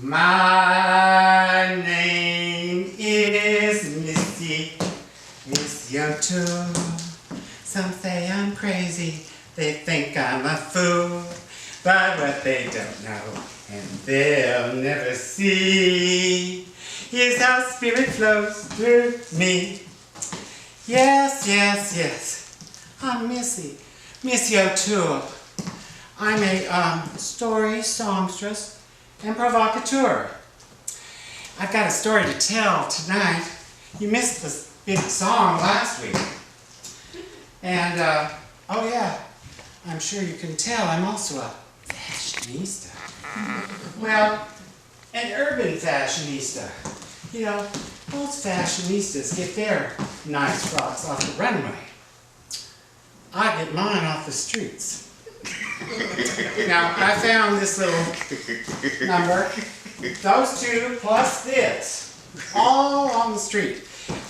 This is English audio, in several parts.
My name is Missie O'TOOL. Some say I'm crazy, they think I'm a fool. But what they don't know, and they'll never see, is how spirit flows through me. Yes, yes, yes, I'm Missie O'TOOL. I'm a story, songstress, and provocateur. I've got a story to tell tonight. You missed this big song last week. And, oh yeah, I'm sure you can tell I'm also a fashionista. Well, an urban fashionista. You know, most fashionistas get their nice frocks off the runway. I get mine off the streets. Now, I found this little number, those two plus this, all on the street.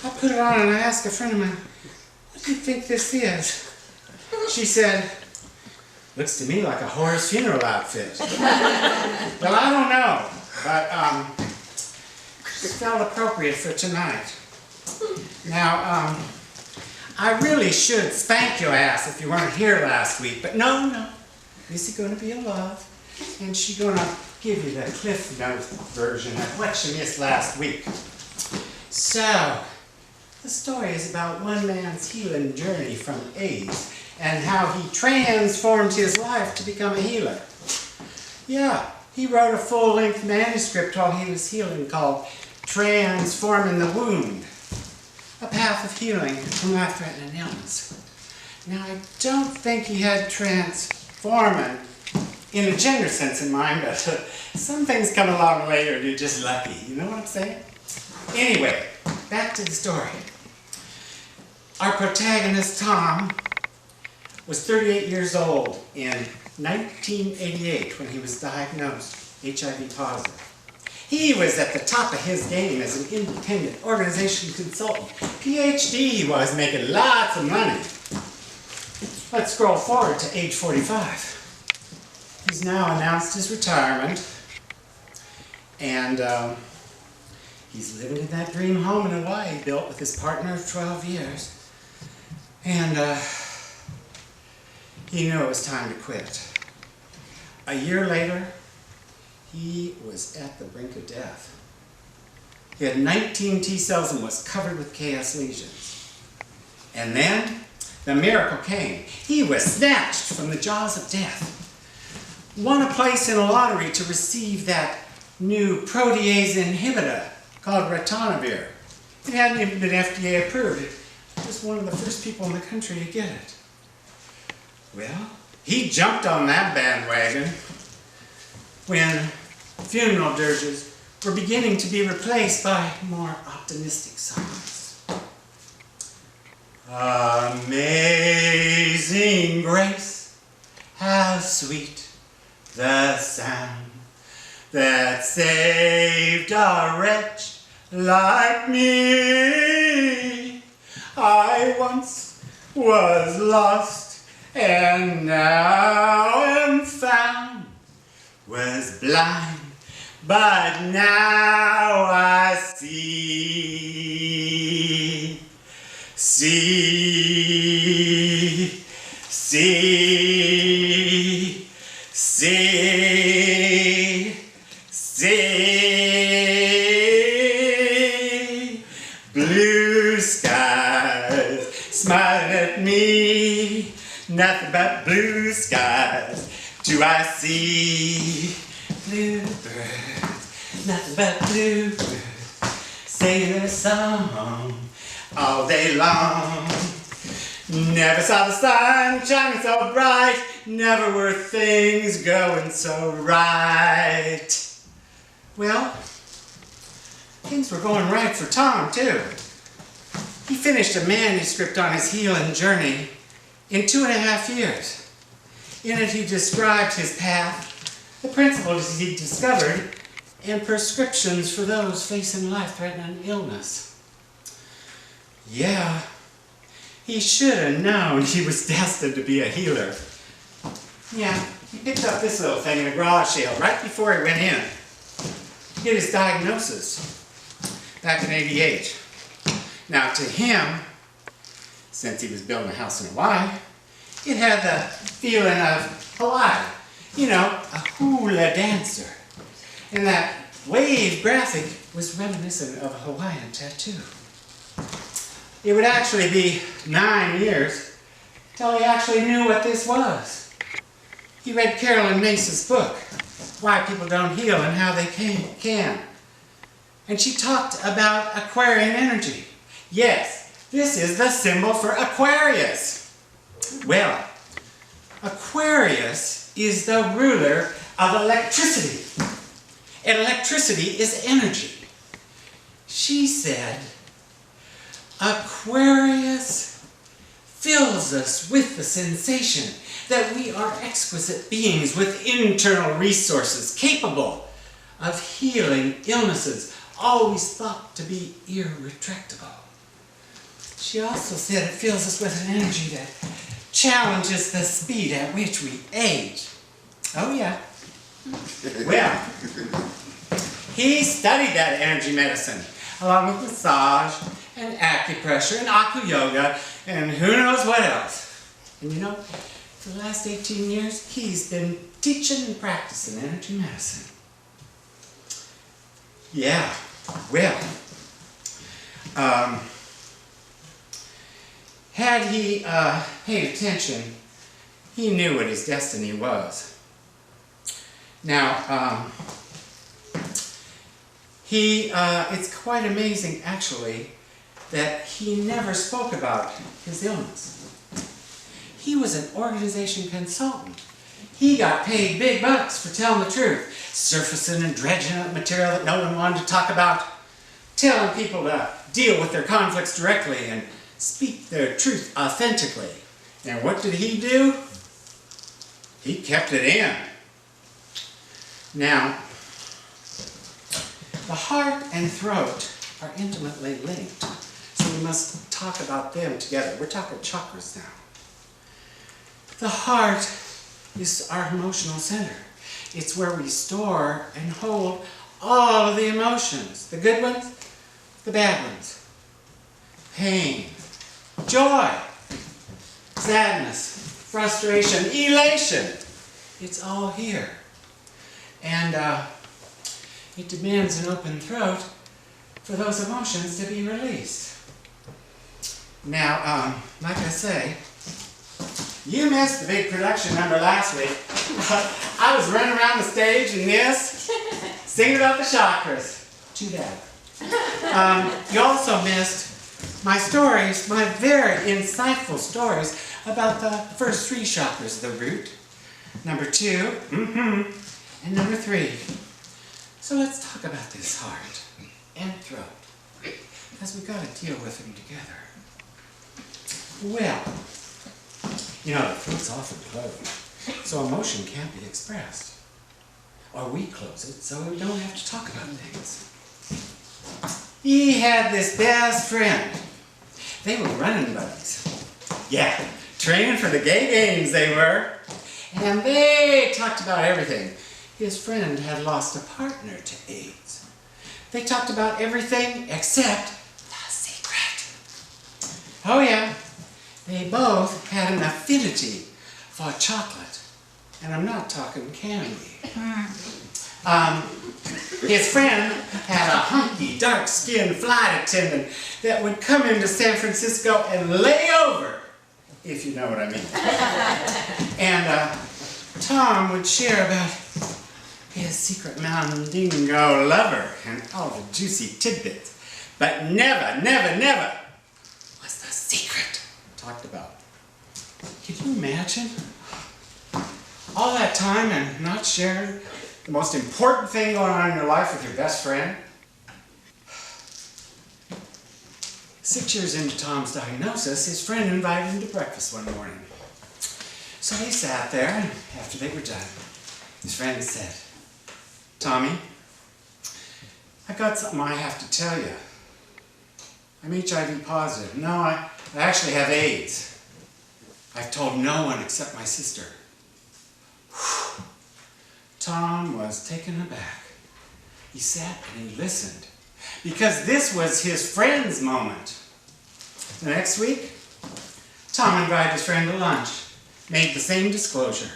I put it on and I asked a friend of mine, what do you think this is? She said, looks to me like a horse funeral outfit. Well, I don't know, but it felt appropriate for tonight. Now, I really should spank your ass if you weren't here last week, but no. Missie gonna be alive, and she's gonna give you the Cliff Note version of what you missed last week. So, the story is about one man's healing journey from AIDS and how he transformed his life to become a healer. Yeah, he wrote a full-length manuscript while he was healing called Transforming the Wound, a path of healing from life-threatening illness. Now, I don't think he had transforming in a gender sense in mind, but some things come along later and you're just lucky. You know what I'm saying? Anyway, back to the story. Our protagonist, Tom, was 38 years old in 1988 when he was diagnosed HIV positive. He was at the top of his game as an independent organization consultant. PhD he was, making lots of money. Let's scroll forward to age 45. He's now announced his retirement, and he's living in that dream home in Hawaii he built with his partner of 12 years. And he knew it was time to quit. A year later, he was at the brink of death. He had 19 T cells and was covered with KS lesions. And then, the miracle came. He was snatched from the jaws of death. Won a place in a lottery to receive that new protease inhibitor called ritonavir. It hadn't even been FDA approved. He was one of the first people in the country to get it. Well, he jumped on that bandwagon when funeral dirges were beginning to be replaced by more optimistic songs. Amazing grace, how sweet the sound that saved a wretch like me. I once was lost and now am found, was blind but now I see. See. Blue skies smiling at me, nothing but blue skies do I see. Bluebirds, nothing but bluebirds, singing their song all day long. Never saw the sun shining so bright, never were things going so right. Well, things were going right for Tom, too. He finished a manuscript on his healing journey in 2.5 years. In it, he described his path, the principles he discovered, and prescriptions for those facing life-threatening illness. Yeah, he should have known he was destined to be a healer. Yeah, he picked up this little thing in a garage sale right before he went in. get his diagnosis back in '88. Now to him, since he was building a house in Hawaii, it had the feeling of Hawaii. You know, a hula dancer. And that wave graphic was reminiscent of a Hawaiian tattoo. It would actually be 9 years till he actually knew what this was. He read Carolyn Mace's book, Why People Don't Heal and How They Can. And she talked about Aquarian energy. Yes, this is the symbol for Aquarius. Well, Aquarius is the ruler of electricity. And electricity is energy. She said, Aquarius fills us with the sensation that we are exquisite beings with internal resources capable of healing illnesses always thought to be irretractable. She also said it fills us with an energy that challenges the speed at which we age. Oh yeah. Well, he studied that energy medicine along with massage and acupressure and aqua yoga and who knows what else. And you know, for the last 18 years, he's been teaching and practicing energy medicine. Yeah, well, had he paid attention, he knew what his destiny was. Now, it's quite amazing actually that he never spoke about his illness. He was an organization consultant. He got paid big bucks for telling the truth, surfacing and dredging up material that no one wanted to talk about, telling people to deal with their conflicts directly and speak their truth authentically. And what did he do? He kept it in. Now, the heart and throat are intimately linked, so we must talk about them together. We're talking chakras now. The heart is our emotional center. It's where we store and hold all of the emotions, the good ones, the bad ones, pain, joy, sadness, frustration, elation. It's all here. And it demands an open throat for those emotions to be released. Now, like I say, you missed the big production number last week. I was running around the stage in this, singing about the chakras. Too bad. You also missed my stories, my very insightful stories about the first 3 chakras, the root, number 2, and number 3. So let's talk about this heart and throat, because we've got to deal with them together. Well, you know, the throat's often closed, so emotion can't be expressed. Or we close it so we don't have to talk about things. He had this best friend. They were running buddies. Yeah, training for the gay games they were. And they talked about everything. His friend had lost a partner to AIDS. They talked about everything except the secret. Oh yeah, they both had an affinity for chocolate. And I'm not talking candy. His friend had a hunky, dark-skinned flight attendant that would come into San Francisco and lay over, if you know what I mean. And Tom would share about his secret Mandingo lover and all the juicy tidbits. But never, never, never was the secret talked about. Can you imagine? All that time and not sharing the most important thing going on in your life with your best friend? 6 years into Tom's diagnosis, his friend invited him to breakfast one morning. So they sat there, and after they were done, his friend said, "Tommy, I got something I have to tell you. I'm HIV positive. No, I actually have AIDS. I've told no one except my sister." Tom was taken aback. He sat and he listened, because this was his friend's moment. The next week, Tom invited his friend to lunch, made the same disclosure.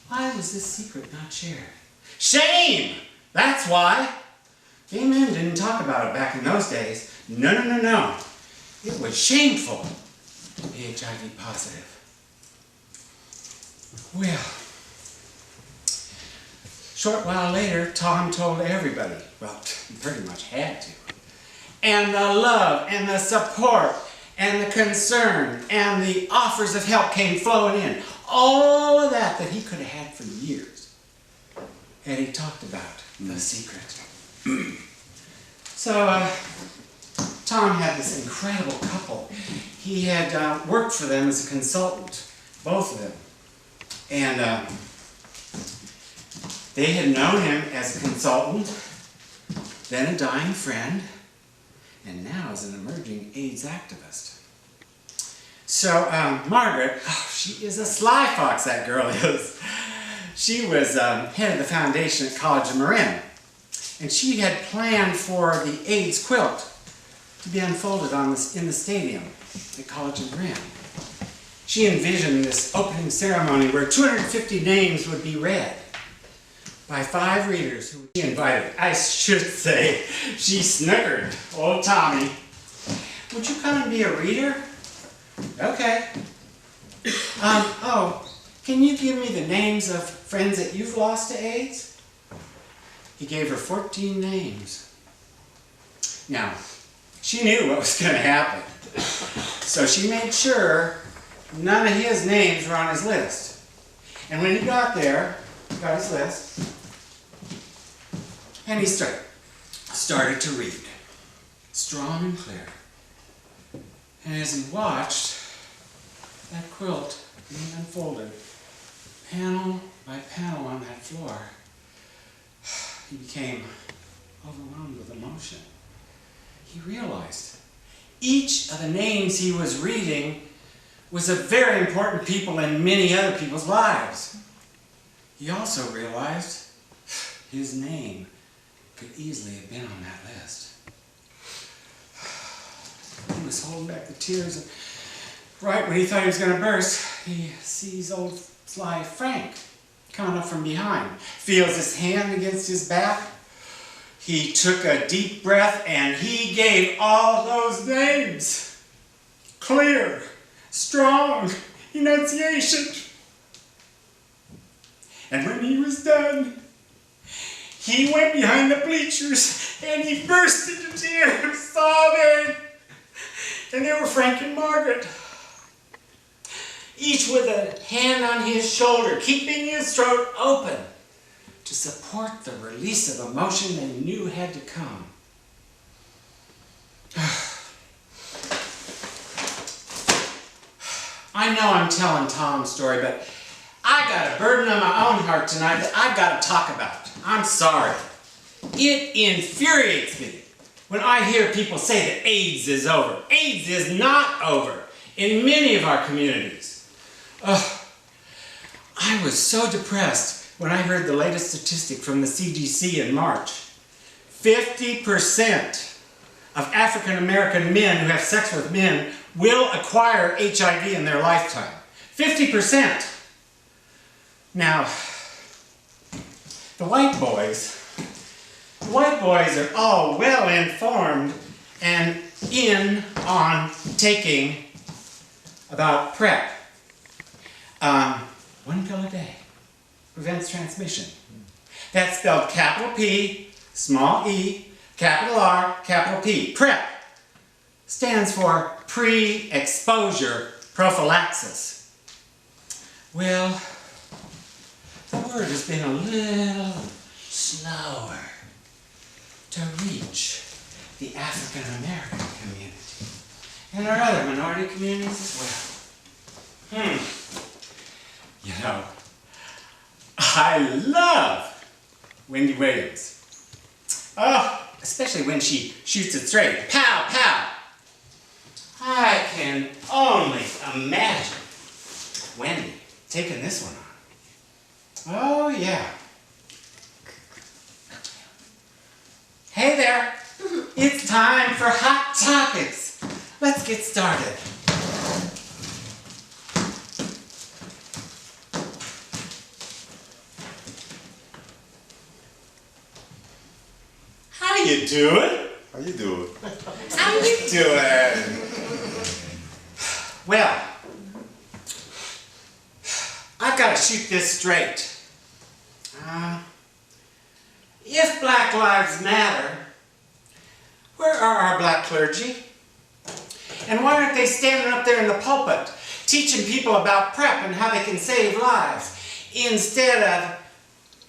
Why was this secret not shared? Shame! That's why. Gay men didn't talk about it back in those days. No, no, no, no. It was shameful to be HIV positive. Well, short while later, Tom told everybody. Well, he pretty much had to. And the love and the support and the concern and the offers of help came flowing in. All of that he could have had for years. And he talked about the secret. So, Tom had this incredible couple. He had worked for them as a consultant, both of them. And they had known him as a consultant, then a dying friend, and now as an emerging AIDS activist. So Margaret, she is a sly fox, that girl is. She was head of the foundation at College of Marin. And she had planned for the AIDS quilt to be unfolded in the stadium at College of Marin. She envisioned this opening ceremony where 250 names would be read by 5 readers who she invited. I should say, she snookered old Tommy. Would you come and be a reader? Okay. Can you give me the names of friends that you've lost to AIDS? He gave her 14 names. Now, she knew what was going to happen. So she made sure none of his names were on his list. And when he got there, he got his list, and he started to read, strong and clear. And as he watched that quilt being unfolded, panel by panel on that floor, he became overwhelmed with emotion. He realized each of the names he was reading was a very important people in many other people's lives. He also realized his name could easily have been on that list. He was holding back the tears, and right when he thought he was going to burst, he sees old sly Frank coming up from behind. Feels his hand against his back. He took a deep breath and he gave all those names. Clear, strong enunciation. And when he was done, he went behind the bleachers and he burst into tears, sobbing. And they were Frank and Margaret, each with a hand on his shoulder, keeping his throat open to support the release of emotion they knew had to come. I know I'm telling Tom's story, but I got a burden on my own heart tonight that I've got to talk about. I'm sorry. It infuriates me when I hear people say that AIDS is over. AIDS is not over in many of our communities. I was so depressed when I heard the latest statistic from the CDC in March. 50% of African American men who have sex with men will acquire HIV in their lifetime. 50%. Now, the white boys are all well informed and in on taking about PrEP. 1 pill a day prevents transmission. That's spelled capital P, small e, capital R, capital P. PrEP stands for pre-exposure prophylaxis. Well, the word has been a little slower to reach the African American community and our other minority communities as well. You know, I love Wendy Williams. Oh, especially when she shoots it straight. Pow, pow. I can only imagine Wendy taking this one on. Oh, yeah. Hey there! It's time for Hot Topics. Let's get started. How you doing? How you doing? How you doing? Well, I've got to shoot this straight. If Black Lives Matter, where are our black clergy? And why aren't they standing up there in the pulpit teaching people about PrEP and how they can save lives instead of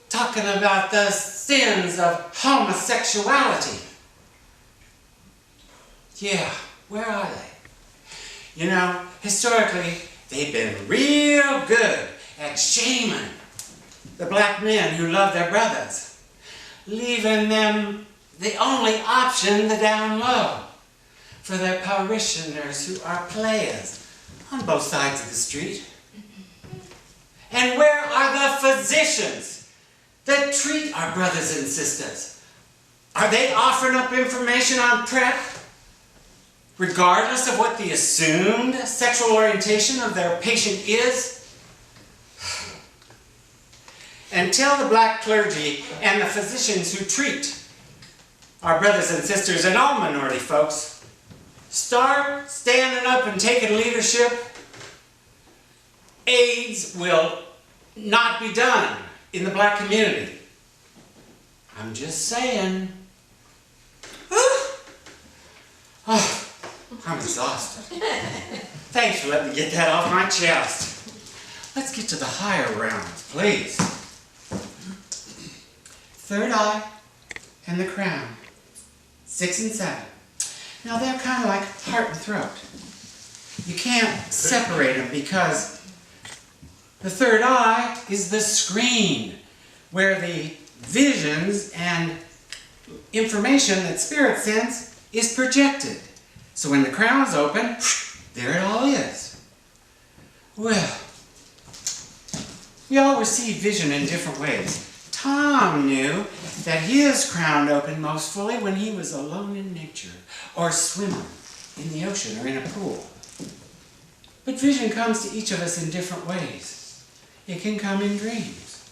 talking about the sins of homosexuality? Yeah, where are they? You know, historically, they've been real good at shaming the black men who love their brothers, leaving them the only option, the down low, for their parishioners who are players on both sides of the street. And where are the physicians that treat our brothers and sisters? Are they offering up information on PrEP, regardless of what the assumed sexual orientation of their patient is? Until the black clergy and the physicians who treat our brothers and sisters and all minority folks start standing up and taking leadership, AIDS will not be done in the black community. I'm just saying. Oh, I'm exhausted. Thanks for letting me get that off my chest. Let's get to the higher realms, please. Third eye and the crown. 6 and 7. Now they're kind of like heart and throat. You can't separate them because the third eye is the screen where the visions and information that spirit sends is projected. So when the crown is open, there it all is. Well, we all receive vision in different ways. Tom knew that his crown opened most fully when he was alone in nature or swimming in the ocean or in a pool. But vision comes to each of us in different ways. It can come in dreams.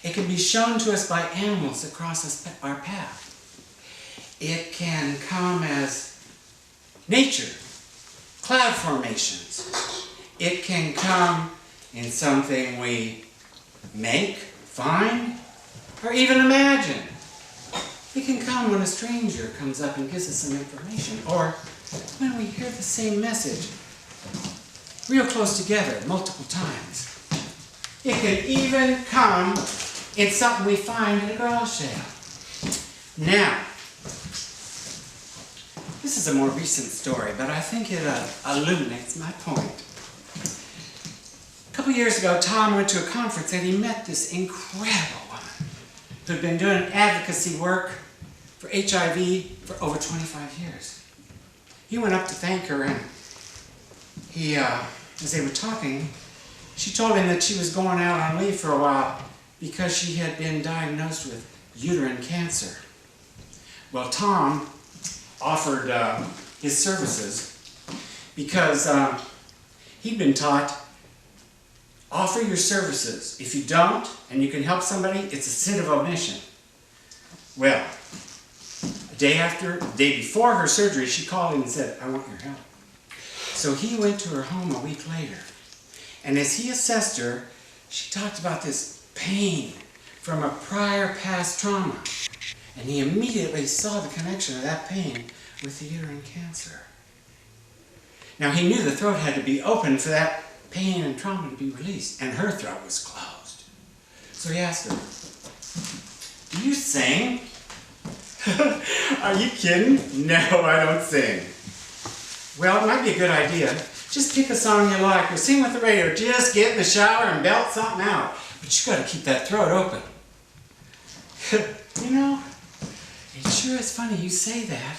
It can be shown to us by animals across our path. It can come as nature, cloud formations. It can come in something we make, find, or even imagine. It can come when a stranger comes up and gives us some information, or when we hear the same message real close together multiple times. It can even come in something we find in a garage sale. Now, this is a more recent story, but I think it illuminates my point. A couple years ago, Tom went to a conference and he met this incredible woman who had been doing advocacy work for HIV for over 25 years. He went up to thank her, and as they were talking, she told him that she was going out on leave for a while because she had been diagnosed with uterine cancer. Well, Tom offered his services because he'd been taught, offer your services. If you don't, and you can help somebody, it's a sin of omission. Well, a day before her surgery, she called him and said, I want your help. So he went to her home a week later. And as he assessed her, she talked about this pain from a prior past trauma. And he immediately saw the connection of that pain with the uterine cancer. Now he knew the throat had to be open for that pain and trauma to be released, and her throat was closed. So he asked her, do you sing? Are you kidding? No, I don't sing. Well, it might be a good idea. Just pick a song you like or sing with the radio. Just get in the shower and belt something out. But you got to keep that throat open. You know, it sure is funny you say that.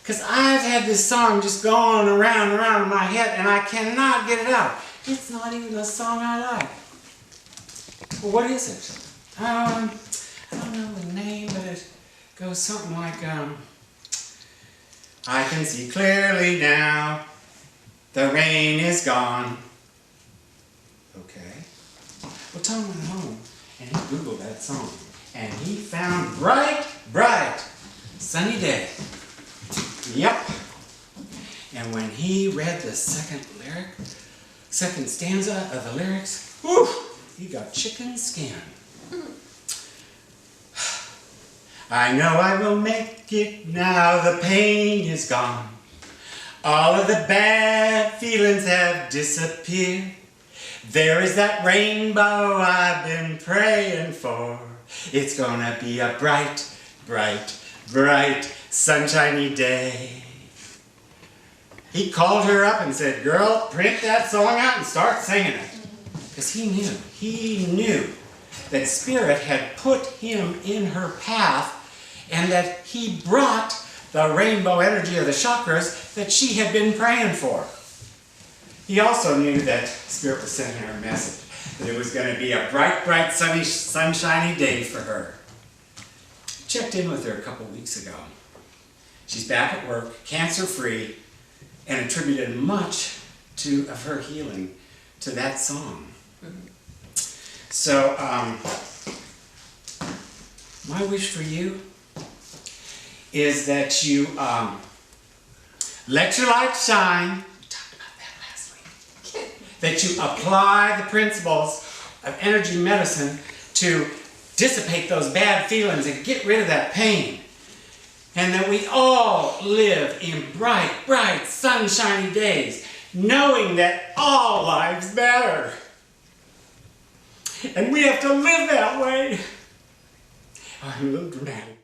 Because I've had this song just going around and around in my head and I cannot get it out. It's not even a song I like. Well, what is it? I don't know the name, but it goes something like, I can see clearly now, the rain is gone. Okay. Well, Tom went home and he Googled that song. And he found bright, bright, sunny day. Yep. And when he read the second stanza of the lyrics, whew, he got chicken skin. I know I will make it now, the pain is gone. All of the bad feelings have disappeared. There is that rainbow I've been praying for. It's gonna be a bright, bright, bright, sunshiny day. He called her up and said, girl, print that song out and start singing it. Because he knew that Spirit had put him in her path and that he brought the rainbow energy of the chakras that she had been praying for. He also knew that Spirit was sending her a message, that it was going to be a bright, bright, sunny, sunshiny day for her. Checked in with her a couple weeks ago. She's back at work, cancer-free, and attributed much of her healing to that song. So, my wish for you is that you let your light shine. We talked about that last week. That you apply the principles of energy medicine to dissipate those bad feelings and get rid of that pain. And that we all live in bright, bright, sunshiny days, knowing that all lives matter. And we have to live that way. Oh, I'm a little dramatic.